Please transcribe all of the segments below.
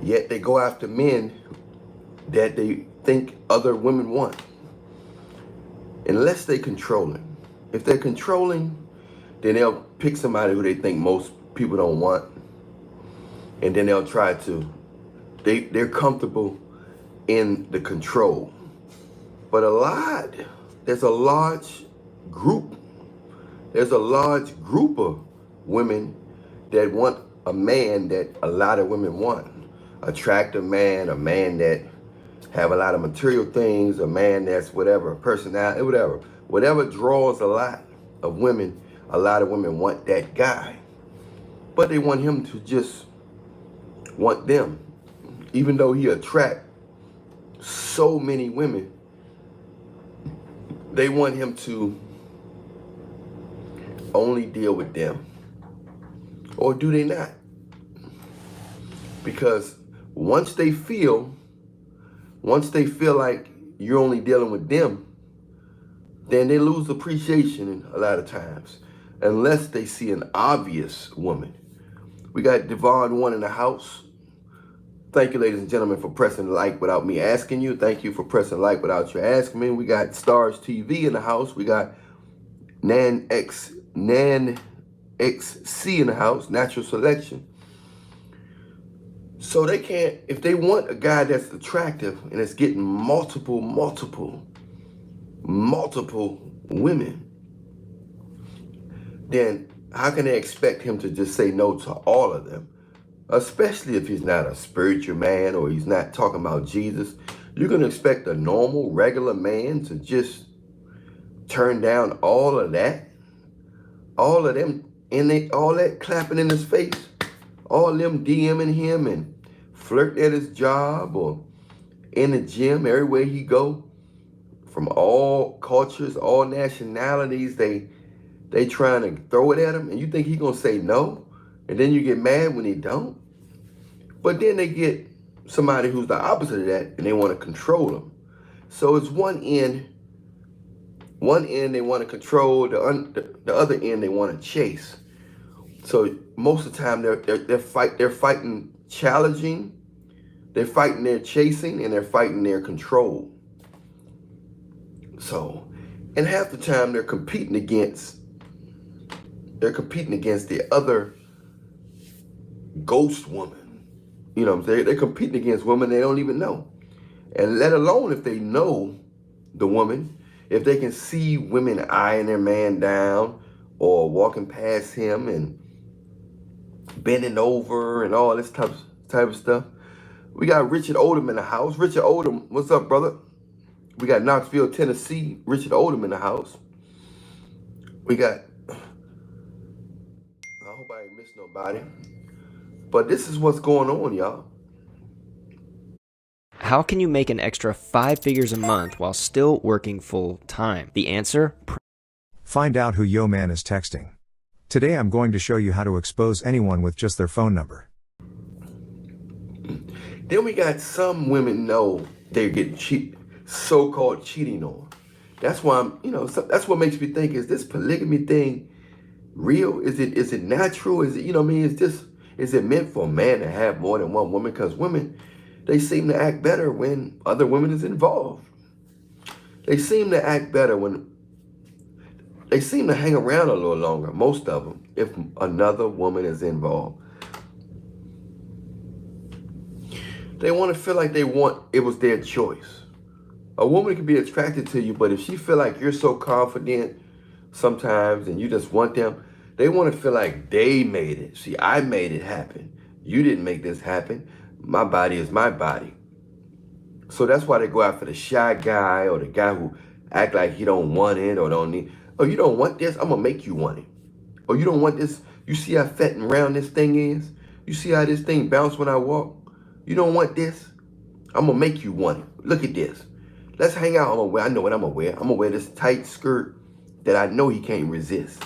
Yet they go after men that they think other women want. Unless they controlling. If they're controlling, then they'll pick somebody who they think most people don't want. And then they'll try to, they're comfortable in the control. But there's a large group of women that want a man that a lot of women want. Attractive man, a man that have a lot of material things, a man that's whatever, personality, whatever. Whatever draws a lot of women, a lot of women want that guy. But they want him to just want them. Even though he attract so many women, they want him to only deal with them. Or do they not? Because once they feel like you're only dealing with them, then they lose appreciation a lot of times, unless they see an obvious woman. We got Devon One in the house. Thank you, ladies and gentlemen, for pressing like without me asking you. Thank you for pressing like without you asking me. We got Stars TV in the house. We got Nan XC in the house, Natural Selection. So they can't, if they want a guy that's attractive and is getting multiple women, then how can they expect him to just say no to all of them? Especially if he's not a spiritual man or he's not talking about Jesus. You're going to expect a normal, regular man to just turn down all of that? All of them, all that clapping in his face? All of them DMing him and flirting at his job or in the gym, everywhere he go? From all cultures, all nationalities, they trying to throw it at him, and you think he gonna say no? And then you get mad when he don't? But then they get somebody who's the opposite of that, and they want to control him. So it's one end they want to control, the other end they want to chase. So most of the time they're fighting challenging, they're fighting their chasing, and they're fighting their control. So, and half the time they're competing against the other ghost woman. You know what I'm saying? They're competing against women they don't even know. And let alone if they know the woman, if they can see women eyeing their man down or walking past him and bending over and all this type of stuff. We got Richard Odom in the house. Richard Odom, what's up, brother? We got Knoxville, Tennessee, Richard Odom in the house. We got, I hope I ain't missed nobody. But this is what's going on, y'all. How can you make an extra 5 figures a month while still working full time? The answer? Find out who Yo Man is texting. Today I'm going to show you how to expose anyone with just their phone number. Then we got some women know they're getting so-called cheating on. That's why that's what makes me think, is this polygamy thing real? Is it natural? Is it, is it meant for a man to have more than one woman? Because women, they seem to act better when other women is involved. They seem to act better they seem to hang around a little longer, most of them, if another woman is involved. They want to feel like it was their choice. A woman can be attracted to you, but if she feel like you're so confident sometimes and you just want them, they want to feel like they made it. See, I made it happen. You didn't make this happen. My body is my body. So that's why they go after the shy guy or the guy who act like he don't want it or don't need. Oh, you don't want this? I'm going to make you want it. Oh, you don't want this? You see how fat and round this thing is? You see how this thing bounce when I walk? You don't want this? I'm going to make you want it. Look at this. Let's hang out. I know what I'm going to wear. I'm going to wear this tight skirt that I know he can't resist.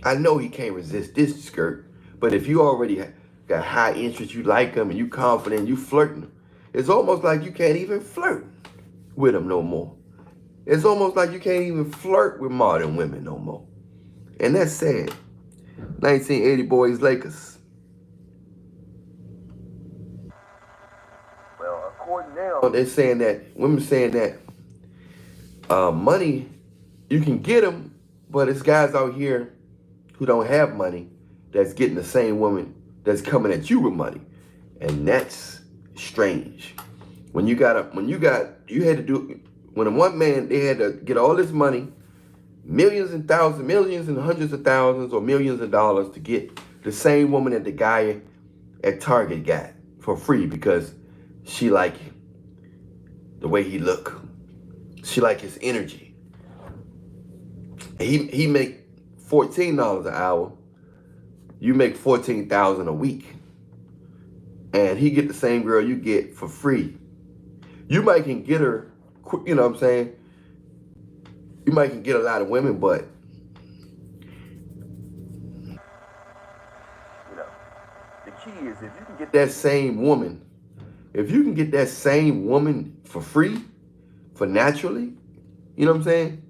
I know he can't resist this skirt. But if you already got high interest, you like him, and you confident, you flirting, it's almost like you can't even flirt with him no more. It's almost like you can't even flirt with modern women no more. And that's sad. 1980 boys, Lakers. they're saying that, women saying that money, you can get them, but it's guys out here who don't have money that's getting the same woman that's coming at you with money. And that's strange. When you had to do, when a one man, they had to get all this money, millions and thousands, millions and hundreds of thousands or millions of dollars to get the same woman that the guy at Target got for free because she like the way he look. She like his energy. He make $14 an hour. You make $14,000 a week. And he get the same girl you get for free. You might can get her, you know what I'm saying? You might can get a lot of women, but you know, the key is if you can get that same woman, if you can get that same woman for free, for naturally, you know what I'm saying?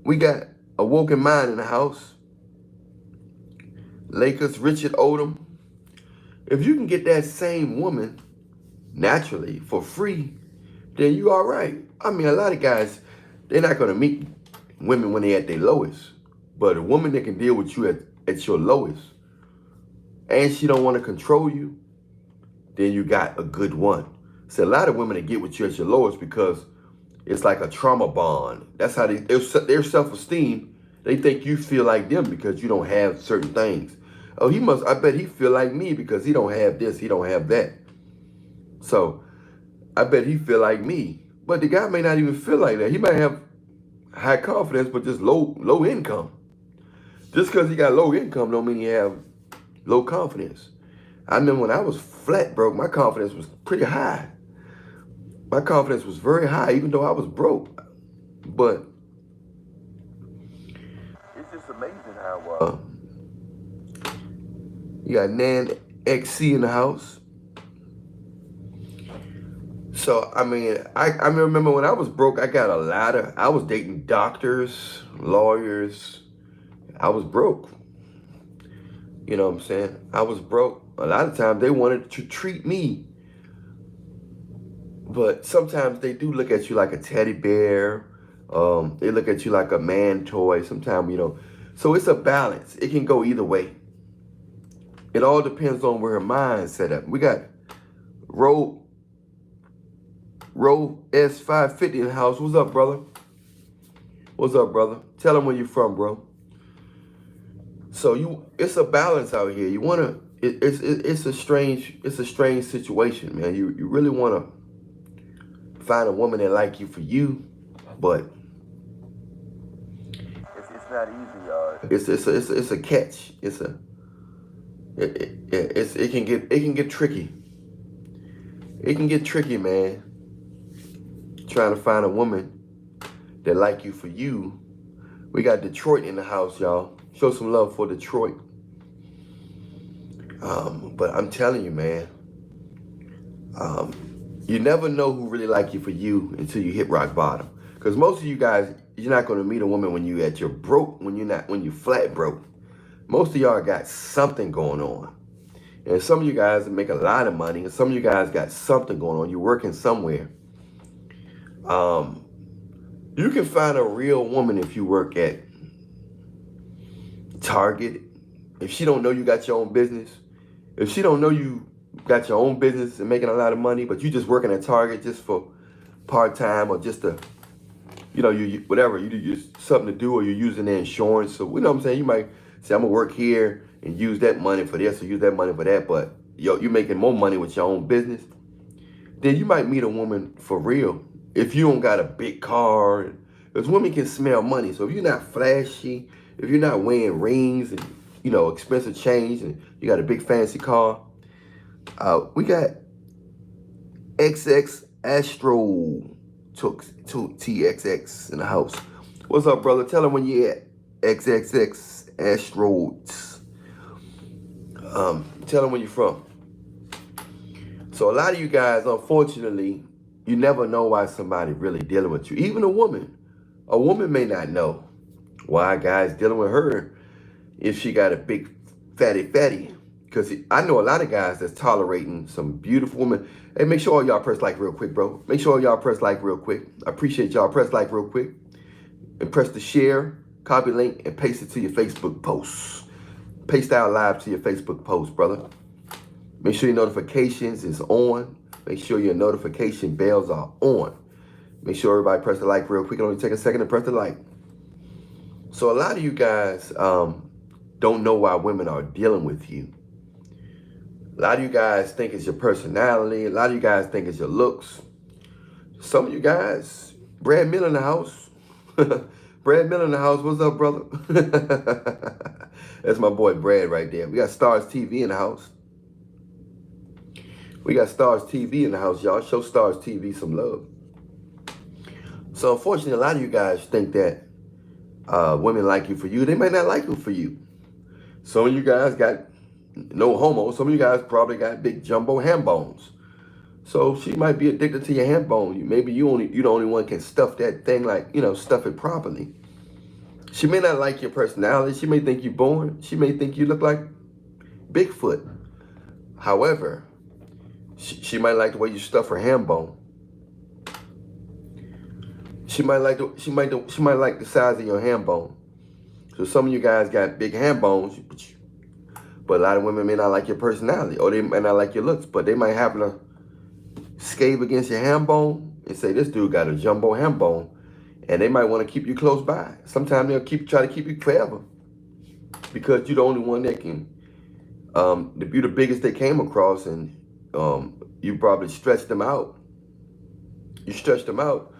We got a woken mind in the house. Lakers, Richard Odom. If you can get that same woman naturally for free, then you all right. I mean, a lot of guys, they're not gonna meet women when they're at their lowest. But a woman that can deal with you at your lowest, and she don't want to control you, then you got a good one. So a lot of women that get with you at your lowest because it's like a trauma bond. That's how their self-esteem, they think you feel like them because you don't have certain things. Oh, I bet he feel like me because he don't have this, he don't have that. So I bet he feel like me. But the guy may not even feel like that. He might have high confidence, but just low income. Just because he got low income don't mean he have low confidence. I remember when I was flat broke, my confidence was pretty high. My confidence was very high, even though I was broke. But it's just amazing how you got Nan XC in the house. So, I mean, I remember when I was broke, I was dating doctors, lawyers. I was broke. You know what I'm saying? I was broke. A lot of times they wanted to treat me. But sometimes they do look at you like a teddy bear. They look at you like a man toy. Sometimes, you know. So it's a balance. It can go either way. It all depends on where her mind's set up. We got Roe S550 in the house. What's up, brother? What's up, brother? Tell them where you from, bro. So it's a balance out here. You wanna, it's a strange situation, man. You really wanna find a woman that like you for you, but it's not easy, y'all. It's a catch. It can get tricky. It can get tricky, man. Trying to find a woman that like you for you. We got Detroit in the house, y'all. Show some love for Detroit. But I'm telling you, man, you never know who really like you for you until you hit rock bottom. Because most of you guys, you're not going to meet a woman when you at your broke, when you flat broke. Most of y'all got something going on. And some of you guys make a lot of money, and some of you guys got something going on. You're working somewhere. You can find a real woman if you work at Target. If she don't know you got your own business, if she don't know you got your own business and making a lot of money, but you just working at Target just for part-time or just to, you know, whatever, you do something to do, or you're using their insurance. So, you know what I'm saying? You might say, I'm gonna work here and use that money for this or use that money for that, but you're making more money with your own business. Then you might meet a woman for real. If you don't got a big car, because women can smell money. So if you're not flashy, if you're not wearing rings and, you know, expensive chains, and you got a big fancy car, we got XX Astro TXX in the house. What's up, brother? Tell them when you at XXX Astros. Tell them where you're from. So a lot of you guys, unfortunately, you never know why somebody really dealing with you. Even a woman. A woman may not know why a guy's dealing with her if she got a big fatty. Because I know a lot of guys that's tolerating some beautiful women. Hey, make sure all y'all press like real quick, bro. Make sure all y'all press like real quick. I appreciate y'all. Press like real quick. And press the share, copy link, and paste it to your Facebook posts. Paste out live to your Facebook post, brother. Make sure your notifications is on. Make sure your notification bells are on. Make sure everybody press the like real quick. It only take a second to press the like. So a lot of you guys don't know why women are dealing with you. A lot of you guys think it's your personality. A lot of you guys think it's your looks. Some of you guys, Brad Miller in the house. Brad Miller in the house. What's up, brother? That's my boy Brad right there. We got Stars TV in the house. We got Stars TV in the house, y'all. Show Stars TV some love. So unfortunately, a lot of you guys think that women like you for you. They might not like you for you. Some of you guys got no homo. Some of you guys probably got big jumbo ham bones. So she might be addicted to your ham bone. Maybe you the only one can stuff that thing, like, stuff it properly. She may not like your personality. She may think you're boring. She may think you look like Bigfoot. However, she might like the way you stuff her ham bone. She might like the size of your ham bone. So some of you guys got big ham bones, but a lot of women may not like your personality, or they may not like your looks, but they might happen to scave against your ham bone and say, this dude got a jumbo ham bone, and they might want to keep you close by. Sometimes they'll try to keep you forever because you're the only one that can, you're the biggest they came across, and you probably stretched them out. You stretched them out,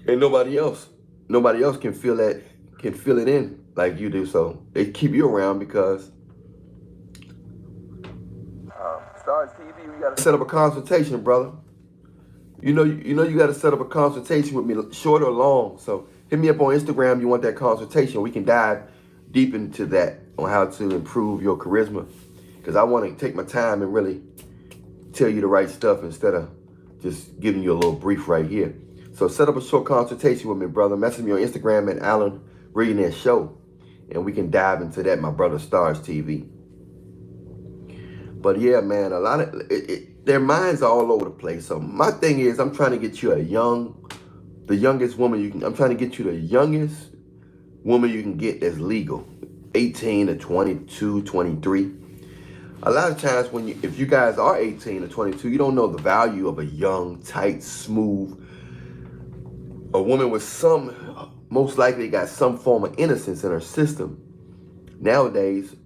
and nobody else can feel it in like you do. So they keep you around because Stars TV, we gotta set up a consultation, brother. You know you gotta set up a consultation with me, short or long. So hit me up on Instagram. You want that consultation? We can dive deep into that on how to improve your charisma. Because I want to take my time and really tell you the right stuff instead of just giving you a little brief right here. So set up a short consultation with me, brother. Message me on Instagram at Alan Millionaire Show, and we can dive into that, my brother, Stars TV. But yeah, man, a lot of their minds are all over the place. So my thing is, I'm trying to get you the youngest woman I'm trying to get you the youngest woman you can get that's legal, 18 to 22, 23. A lot of times if you guys are 18 to 22, you don't know the value of a young, tight, smooth, a woman with most likely got some form of innocence in her system. Nowadays,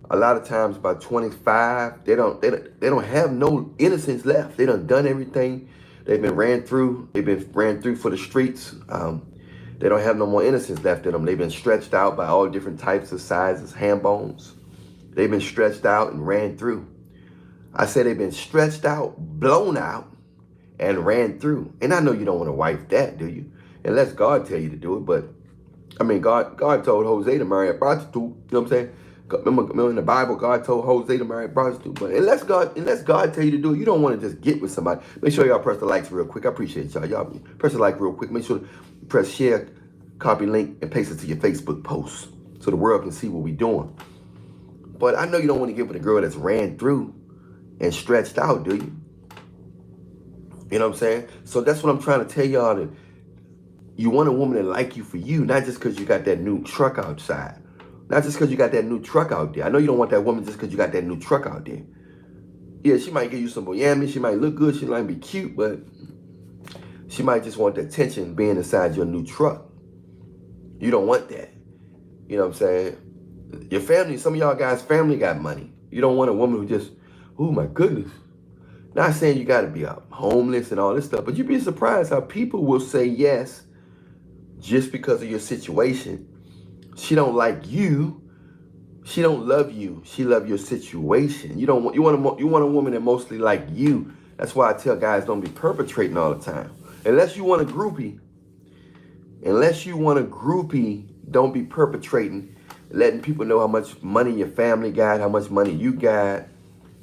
a lot of times by 25, they don't have no innocence left. They done everything. They've been ran through for the streets. They don't have no more innocence left in them. They've been stretched out by all different types of sizes, ham bones. They've been stretched out and ran through. I say they've been stretched out, blown out, and ran through. And I know you don't want to wife that, do you? Unless God tell you to do it. But I mean, God told Jose to marry a prostitute. You know what I'm saying? Remember in the Bible, God told Jose to marry a prostitute. But unless God tell you to do it, you don't want to just get with somebody. Make sure y'all press the likes real quick. I appreciate y'all. Y'all press the like real quick. Make sure to press share, copy link, and paste it to your Facebook post so the world can see what we're doing. But I know you don't want to get with a girl that's ran through and stretched out, do you? You know what I'm saying? So that's what I'm trying to tell y'all, that you want a woman that like you for you, not just because you got that new truck outside. Not just because you got that new truck out there. I know you don't want that woman just because you got that new truck out there. Yeah, she might give you some boyami. She might look good. She might be cute, but she might just want the attention being inside your new truck. You don't want that. You know what I'm saying? Your family, some of y'all guys' family got money. You don't want a woman who just, oh my goodness. Not saying you got to be homeless and all this stuff, but you'd be surprised how people will say yes just because of your situation. She don't like you. She don't love you. She love your situation. You want a woman that mostly like you. That's why I tell guys, don't be perpetrating all the time. Unless you want a groupie. Don't be perpetrating, letting people know how much money your family got, how much money you got,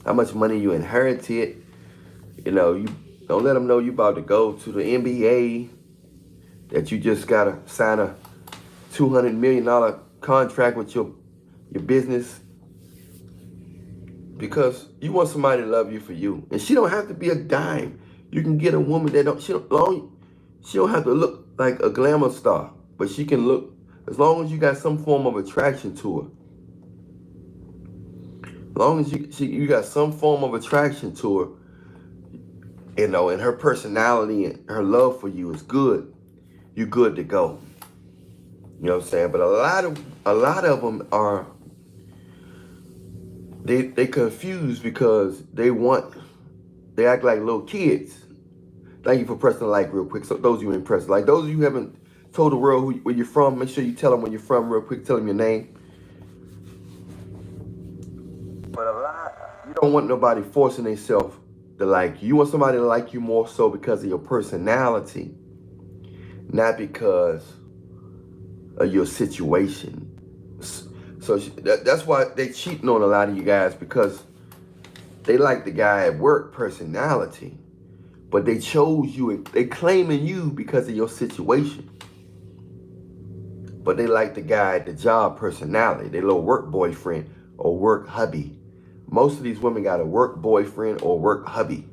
how much money you inherited. You know, you don't let them know you about to go to the NBA, that you just got to sign a $200 million contract with your business. because you want somebody to love you for you. And she don't have to be a dime. You can get a woman that she don't have to look like a glamour star, but she can look, as long as you got some form of attraction to her. As long as you got some form of attraction to her, you know, and her personality and her love for you is good, you're good to go. You know what I'm saying? But a lot of them are, they confused because they act like little kids. Thank you for pressing the like real quick. So those of you impressed, like those of you who haven't told the world where you're from, make sure you tell them where you're from real quick. Tell them your name. But you don't want nobody forcing themselves to like you. You want somebody to like you more so because of your personality, not because of your situation. So that's why they cheating on a lot of you guys, because they like the guy at work personality, but they chose you and they claiming you because of your situation. But they like the guy at the job personality, their little work boyfriend or work hubby. Most of these women got a work boyfriend or work hubby.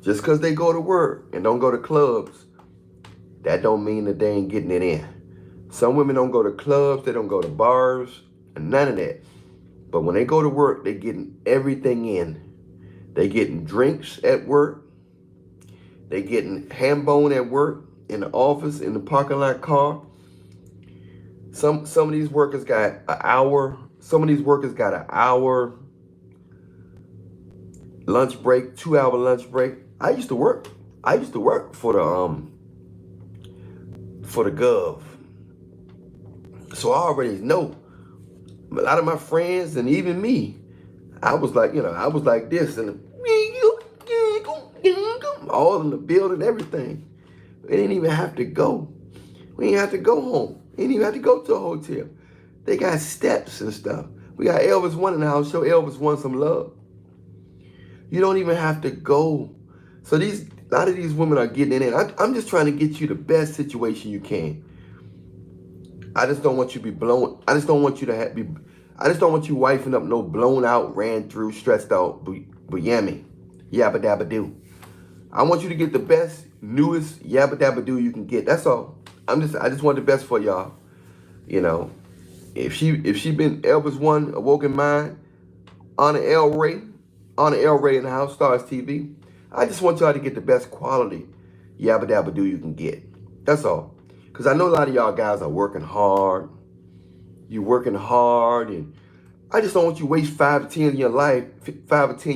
Just because they go to work and don't go to clubs, that don't mean that they ain't getting it in. Some women don't go to clubs, they don't go to bars, and none of that. But when they go to work, they getting everything in. They getting drinks at work. They getting ham bone at work, in the office, in the parking lot car. Some of these workers got an hour. Some of these workers got an hour lunch break, 2-hour lunch break. I used to work for the Gov. So I already know. A lot of my friends and even me, I was like this, and all in the building, everything. They didn't even have to go. We didn't have to go home. We didn't even have to go to a hotel. They got steps and stuff. We got Elvis One in the house. Show Elvis One some love. You don't even have to go. So a lot of these women are getting in. I'm just trying to get you the best situation you can. I just don't want you to be blown. I just don't want you to wifing up no blown out, ran through, stressed out, yabba dabba do. I want you to get the best, newest yabba dabba do you can get. That's all. I just want the best for y'all. You know, if she been Elvis One, Awoken Mind, Anna L. Ray in the house, Stars TV. I just want y'all to get the best quality yabba dabba do you can get. That's all. Because I know a lot of y'all guys are working hard. You're working hard, and I just don't want you to waste 5 or 10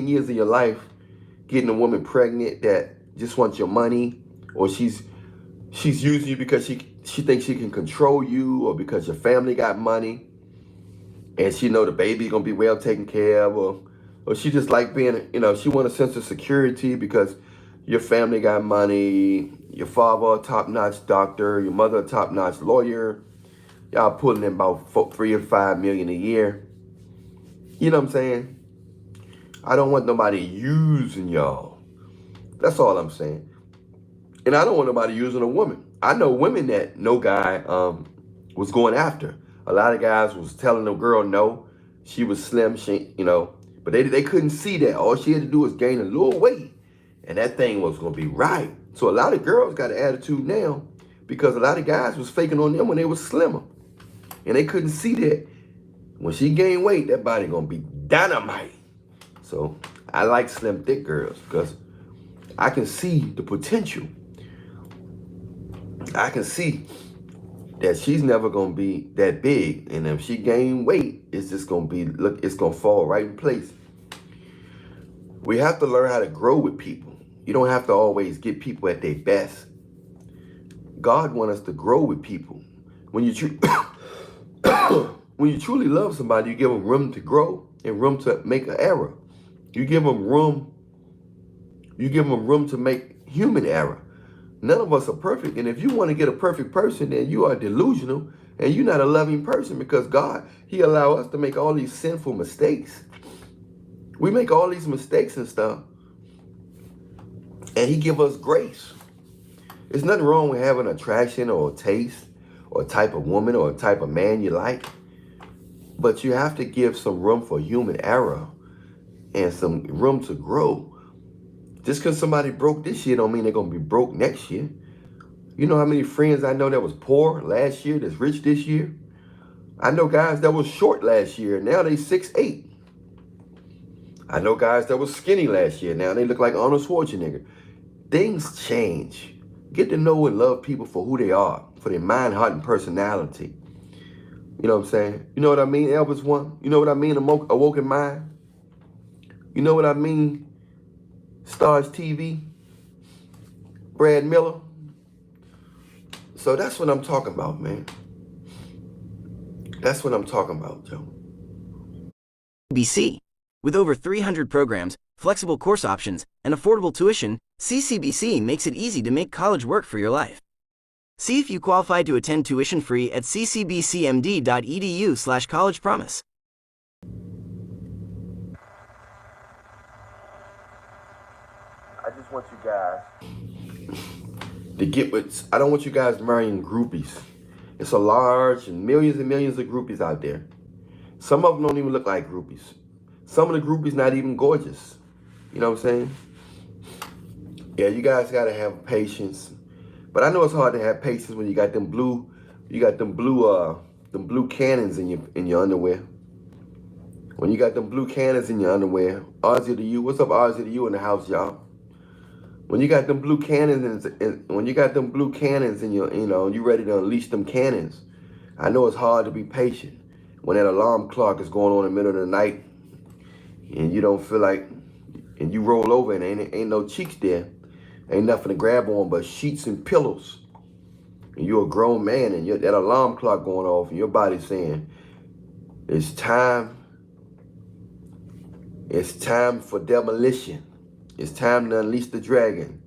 years of your life getting a woman pregnant that just wants your money, or she's using you because she thinks she can control you, or because your family got money and she know the baby's gonna be well taken care of, or she just like being, she want a sense of security because your family got money, your father a top-notch doctor, your mother a top-notch lawyer. Y'all pulling in about $3 or $5 million a year. You know what I'm saying? I don't want nobody using y'all. That's all I'm saying. And I don't want nobody using a woman. I know women that no guy was going after. A lot of guys was telling the girl no. She was slim, but they couldn't see that. All she had to do was gain a little weight, and that thing was gonna be right. So a lot of girls got an attitude now because a lot of guys was faking on them when they was slimmer. And they couldn't see that when she gained weight, that body gonna be dynamite. So I like slim, thick girls because I can see the potential. I can see that she's never gonna be that big, and if she gain weight, it's just gonna be, it's gonna fall right in place. We have to learn how to grow with people. You don't have to always get people at their best. God wants us to grow with people. When you when you truly love somebody, you give them room to grow and room to make an error. You give them room to make human error. None of us are perfect, and if you want to get a perfect person, then you are delusional, and you're not a loving person, because God, He allows us to make all these sinful mistakes. We make all these mistakes and stuff, and He give us grace. There's nothing wrong with having attraction or taste or a type of woman or a type of man you like, but you have to give some room for human error. and some room to grow. Just because somebody broke this year don't mean they're going to be broke next year. You know how many friends I know that was poor last year that's rich this year? I know guys that was short last year, now they 6'8". I know guys that was skinny last year, now they look like Arnold Schwarzenegger. Things change. Get to know and love people for who they are, for their mind, heart, and personality. You know what I'm saying? You know what I mean, Elvis One? You know what I mean, Awoken Mind? You know what I mean, Stars TV? Brad Miller? So that's what I'm talking about, man. That's what I'm talking about, Joe. CCBC. With over 300 programs, flexible course options, and affordable tuition, CCBC makes it easy to make college work for your life. See if you qualify to attend tuition free at ccbcmd.edu/collegepromise. I just want you guys to get with, I don't want you guys marrying groupies. It's a large and millions of groupies out there. Some of them don't even look like groupies. Some of the groupies not even gorgeous. You know what I'm saying? Yeah, you guys gotta have patience. But I know it's hard to have patience when you got them blue cannons in your underwear. When you got them blue cannons in your underwear, Ozzy to you. What's up, Ozzy to you in the house, y'all? When you got them blue cannons and you ready to unleash them cannons, I know it's hard to be patient when that alarm clock is going on in the middle of the night and you don't feel like, and you roll over and ain't no cheeks there, ain't nothing to grab on but sheets and pillows. And you're a grown man and that alarm clock going off and your body's saying, it's time for demolition. It's time to unleash the dragon.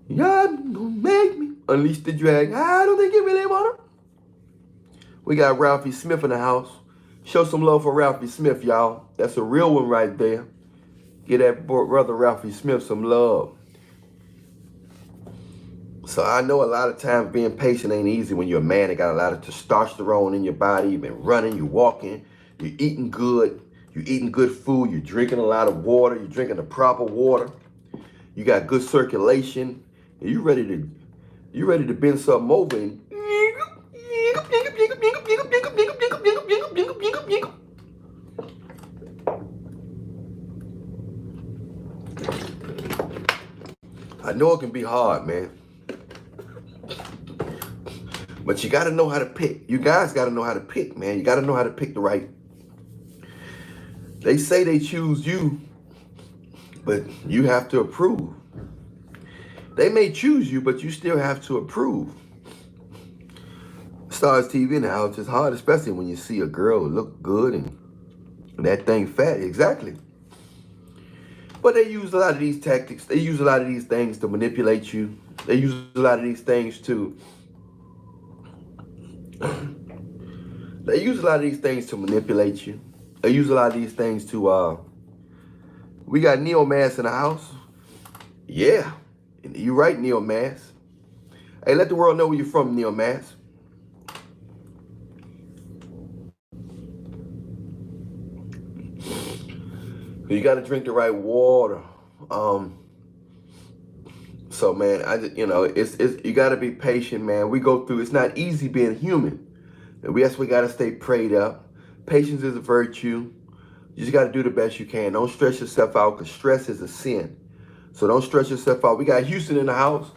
Y'all gonna make me unleash the dragon. I don't think you really want to. We got Ralphie Smith in the house. Show some love for Ralphie Smith, y'all. That's a real one right there. Give that brother Ralphie Smith some love. So I know a lot of times being patient ain't easy when you're a man that got a lot of testosterone in your body. You've been running, you're walking, you're eating good. You're eating good food, you're drinking a lot of water, you're drinking the proper water, you got good circulation, and you ready to bend something over and I know it can be hard, man. But you gotta know how to pick. You guys gotta know how to pick, man. You gotta know how to pick the right. They say they choose you, but you have to approve. They may choose you, but you still have to approve. Stars TV now, it's just hard, especially when you see a girl look good and that thing fat, exactly. But they use a lot of these tactics. They use a lot of these things to manipulate you. They use a lot of these things to manipulate you. They use a lot of these things to, we got Neo Mass in the house. Yeah, you right, Neo Mass. Hey, let the world know where you're from, Neo Mass. You got to drink the right water. So man, it's you got to be patient, man. We go through. It's not easy being human. And we got to stay prayed up. Patience is a virtue. You just got to do the best you can. Don't stress yourself out because stress is a sin. So don't stress yourself out. We got Houston in the house.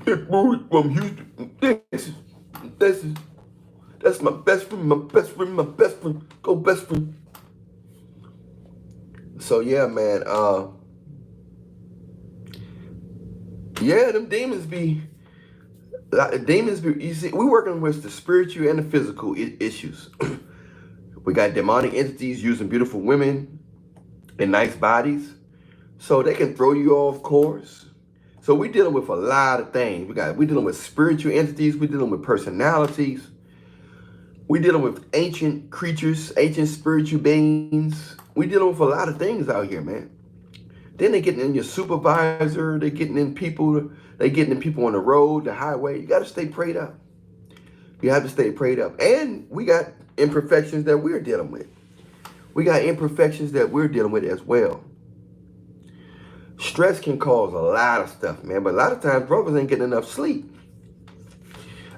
Big boy from Houston. That's my best friend, my best friend. Go best friend. So yeah, man. Yeah, them demons be. You see, we're working with the spiritual and the physical issues. We got demonic entities using beautiful women in nice bodies, so they can throw you off course. So we're dealing with a lot of things. We're dealing with spiritual entities. We're dealing with personalities. We're dealing with ancient creatures, ancient spiritual beings. We're dealing with a lot of things out here, man. Then they're getting in your supervisor. They're getting in people. They're getting in people on the road, the highway. You got to stay prayed up. You have to stay prayed up. And we got imperfections that we're dealing with. we got imperfections that we're dealing with as well. Stress can cause a lot of stuff, man, but a lot of times brothers ain't getting enough sleep.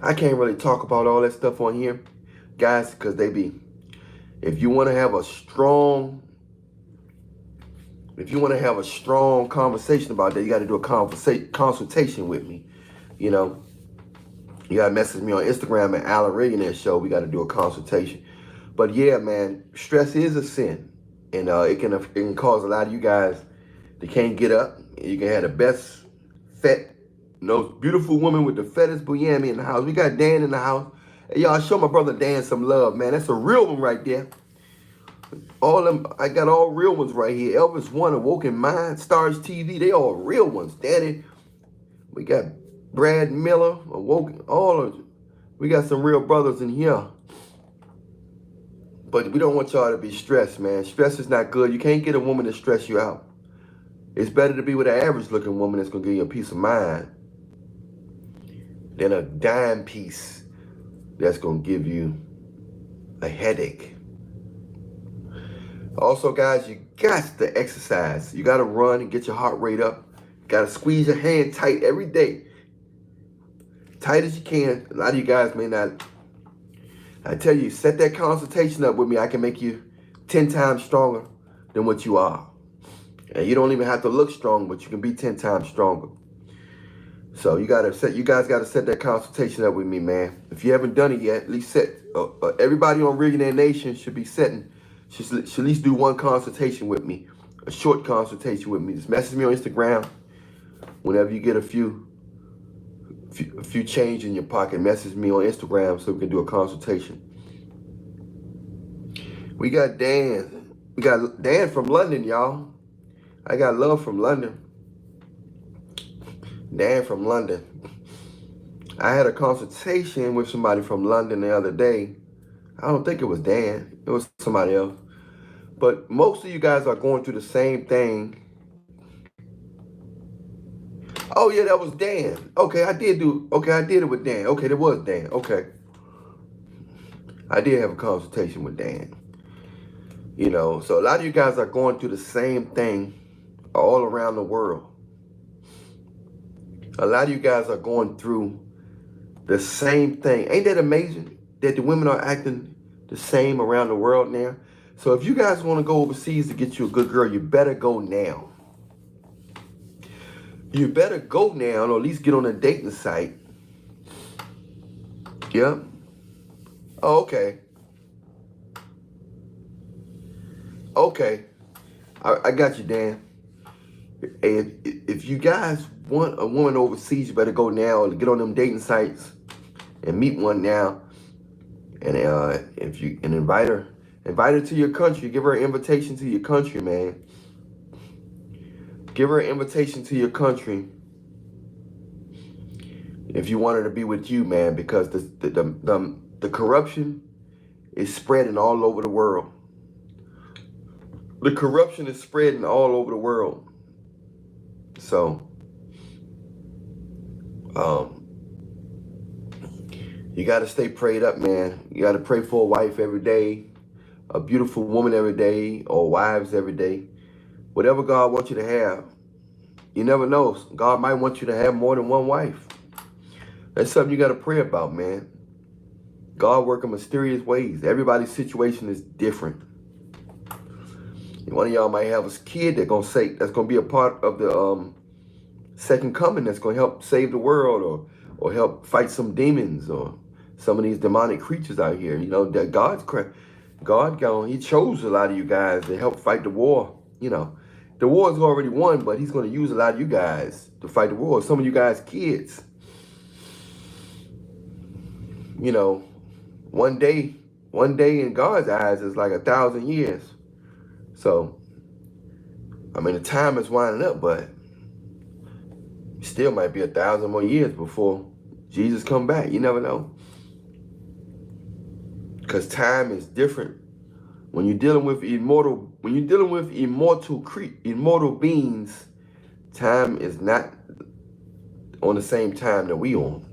I can't really talk about all that stuff on here, guys, because if you want to have a strong conversation about that, you got to do a consultation with me. You know, you got to message me on Instagram at Alan Reaganet Show. We got to do a consultation. But yeah, man, stress is a sin, and it can cause a lot of you guys that can't get up. You can have the best fat, beautiful woman with the fattest booyammy in the house. We got Dan in the house. Hey, y'all, show my brother Dan some love, man. That's a real one right there. All them, I got all real ones right here. Elvis One, Awoken Mind, Stars TV, they all real ones. Danny, we got Brad Miller, Awoken, we got some real brothers in here. But we don't want y'all to be stressed, man. Stress is not good. You can't get a woman to stress you out. It's better to be with an average looking woman that's gonna give you a peace of mind than a dime piece that's gonna give you a headache. Also, guys, you got to exercise. You got to run and get your heart rate up. You got to squeeze your hand tight every day. Tight as you can. A lot of you guys may not. I tell you, set that consultation up with me. I can make you 10 times stronger than what you are. And you don't even have to look strong, but you can be 10 times stronger. So you guys got to set that consultation up with me, man. If you haven't done it yet, at least set. Everybody on Reaganet Nation should at least do one consultation with me, a short consultation with me. Just message me on Instagram whenever you get a few change in your pocket. Message me on Instagram so we can do a consultation. We got Dan. We got Dan from London, y'all. I got love from London. Dan from London. I had a consultation with somebody from London the other day. I don't think it was Dan. It was somebody else. But most of you guys are going through the same thing. Oh, yeah, that was Dan. Okay, I did it with Dan. Okay, that was Dan. Okay. I did have a consultation with Dan. You know, so a lot of you guys are going through the same thing all around the world. A lot of you guys are going through the same thing. Ain't that amazing that the women are acting the same around the world now? So if you guys want to go overseas to get you a good girl, you better go now. You better go now, or at least get on a dating site. Yep. Oh, okay. Okay. I got you, Dan. If you guys want a woman overseas, you better go now, or get on them dating sites and meet one now. And if you can invite her to your country. Give her an invitation to your country, man. Give her an invitation to your country if you want her to be with you, man, because the corruption is spreading all over the world. The corruption is spreading all over the world. So, you got to stay prayed up, man. You got to pray for a wife every day, a beautiful woman every day, or wives every day. Whatever God wants you to have, you never know. God might want you to have more than one wife. That's something you got to pray about, man. God works in mysterious ways. Everybody's situation is different. One of y'all might have a kid that's gonna be a part of the second coming, that's gonna help save the world, or help fight some demons or some of these demonic creatures out here. You know that He chose a lot of you guys to help fight the war. You know, the war is already won, but He's gonna use a lot of you guys to fight the war. Some of you guys, kids. You know, one day in God's eyes is like 1,000 years. So, I mean, the time is winding up, but still might be 1,000 more years before Jesus come back. You never know. Because time is different. When you're dealing with immortal beings, time is not on the same time that we on.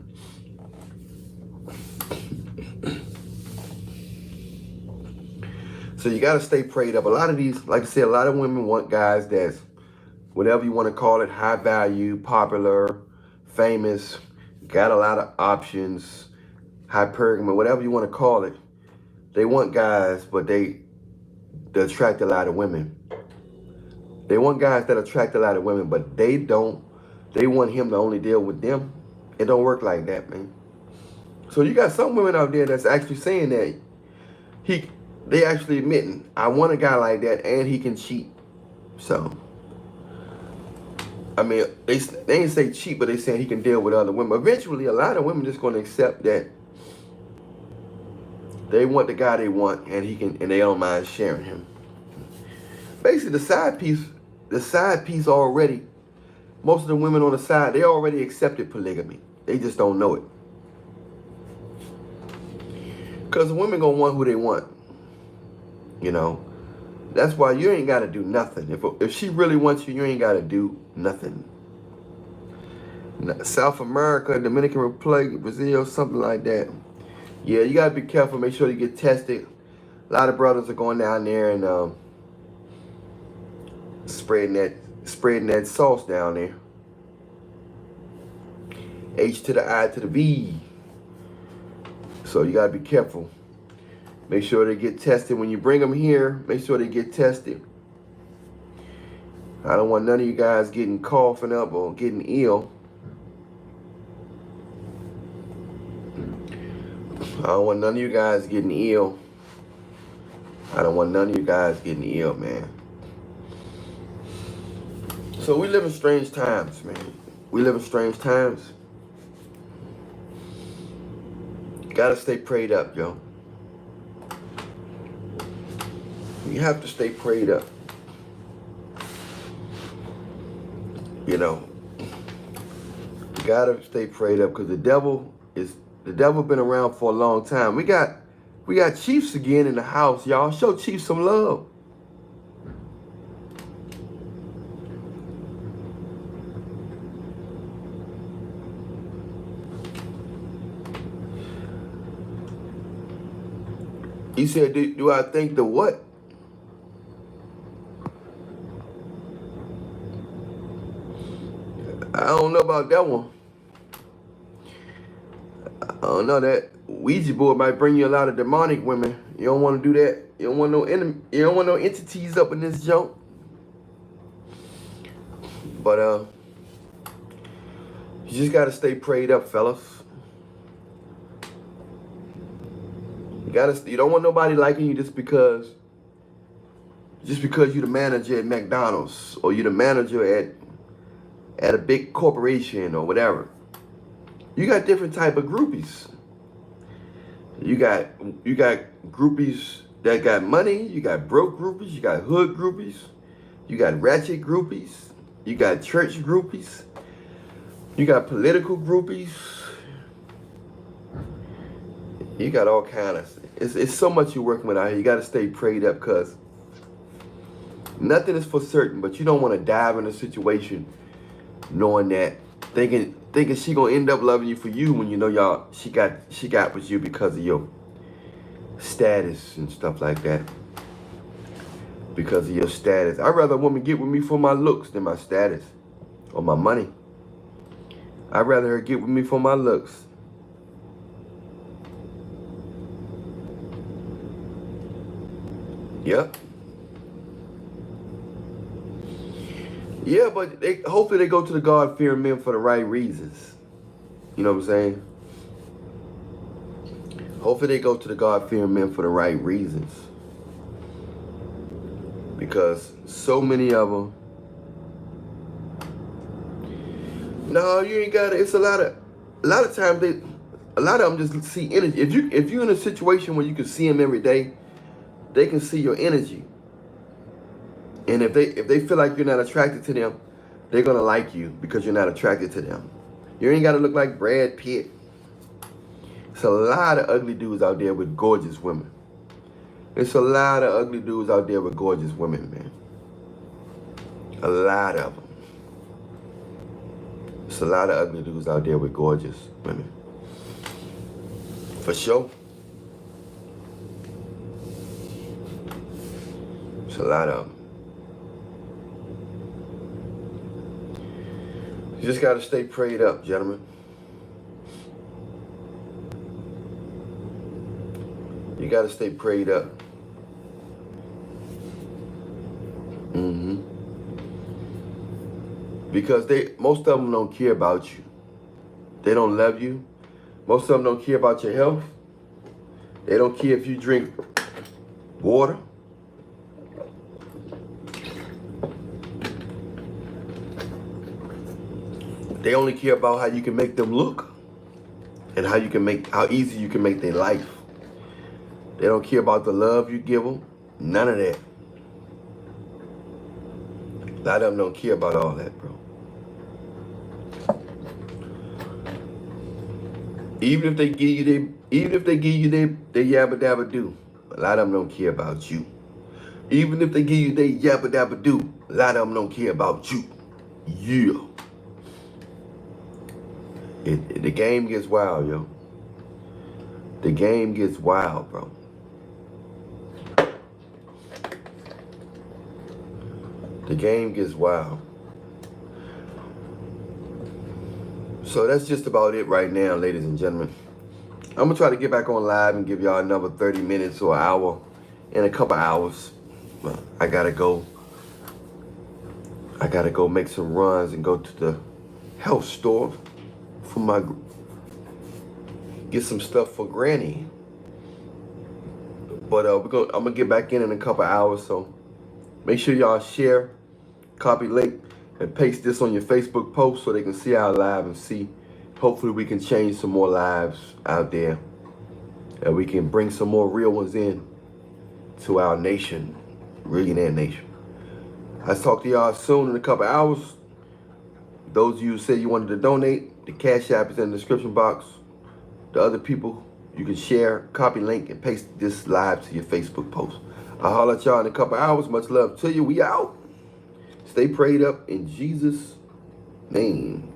So you got to stay prayed up. A lot of these, like I said, a lot of women want guys that's, whatever you want to call it, high value, popular, famous, got a lot of options, hypergamy, whatever you want to call it. They want guys, but they attract a lot of women. They want guys that attract a lot of women, but they want him to only deal with them. It don't work like that, man. So you got some women out there that's actually saying that they actually admitting, I want a guy like that and he can cheat. So, I mean, they ain't say cheat, but they saying he can deal with other women. Eventually, a lot of women just going to accept that they want the guy they want and they don't mind sharing him. Basically, the side piece already, most of the women on the side, they already accepted polygamy. They just don't know it. Because women gonna want who they want. You know, that's why you ain't gotta do nothing. If she really wants you, you ain't gotta do nothing. South America, Dominican Republic, Brazil, something like that. Yeah, you gotta be careful. Make sure you get tested. A lot of brothers are going down there and spreading that sauce down there. H to the I to the V. So you gotta be careful. Make sure they get tested. When you bring them here, make sure they get tested. I don't want none of you guys getting coughing up or getting ill. I don't want none of you guys getting ill. I don't want none of you guys getting ill, man. So we live in strange times, man. We live in strange times. Gotta stay prayed up, yo. You have to stay prayed up. You know, you gotta stay prayed up because the devil been around for a long time. We got Chiefs again in the house, y'all. Show Chiefs some love. He said, do I think the what? I don't know about that one. I don't know. That Ouija board might bring you a lot of demonic women. You don't want to do that. You don't want no you don't want no entities up in this junk. But you just gotta stay prayed up, fellas. You don't want nobody liking you just because you're the manager at McDonald's or you're the manager at a big corporation or whatever. You got different type of groupies. You got groupies that got money, you got broke groupies, you got hood groupies, you got ratchet groupies, you got church groupies, you got political groupies. You got all kinds of, it's so much you're working with out here. You got to stay prayed up because nothing is for certain, but you don't want to dive in a situation knowing that, thinking she gonna end up loving you for you when you know she got with you because of your status and stuff like that. Because of your status. I'd rather a woman get with me for my looks than my status or my money. I'd rather her get with me for my looks. Yep. Yeah, but hopefully they go to the God-fearing men for the right reasons. You know what I'm saying? Hopefully they go to the God-fearing men for the right reasons. Because so many of them. No, you ain't got it. It's a lot of times a lot of them just see energy. If you're in a situation where you can see them every day, they can see your energy. And if they feel like you're not attracted to them, they're gonna like you because you're not attracted to them. You ain't gotta look like Brad Pitt. It's a lot of ugly dudes out there with gorgeous women. It's a lot of ugly dudes out there with gorgeous women, man. A lot of them. It's a lot of ugly dudes out there with gorgeous women. For sure. It's a lot of them. You just got to stay prayed up, gentlemen. You got to stay prayed up. Because most of them don't care about you. They don't love you. Most of them don't care about your health. They don't care if you drink water. They only care about how you can make them look and how easy you can make their life. They don't care about the love you give them. None of that. A lot of them don't care about all that, bro. Even if they give you their yabba dabba do, a lot of them don't care about you. Even if they give you their yabba dabba do, a lot of them don't care about you. Yeah. The game gets wild, yo. The game gets wild, bro. The game gets wild. So that's just about it right now, ladies and gentlemen. I'm going to try to get back on live and give y'all another 30 minutes or an hour in a couple hours. I got to go. I got to go make some runs and go to the health store for get some stuff for Granny. But I'm going to get back in a couple hours. So make sure y'all share, copy link, and paste this on your Facebook post so they can see our live and see. Hopefully we can change some more lives out there. And we can bring some more real ones in to our nation, Millionaire Nation. I'll talk to y'all soon in a couple hours. Those of you who said you wanted to donate, the Cash App is in the description box. The other people, you can share, copy link, and paste this live to your Facebook post. I'll holler at y'all in a couple hours. Much love to you. We out. Stay prayed up in Jesus' name.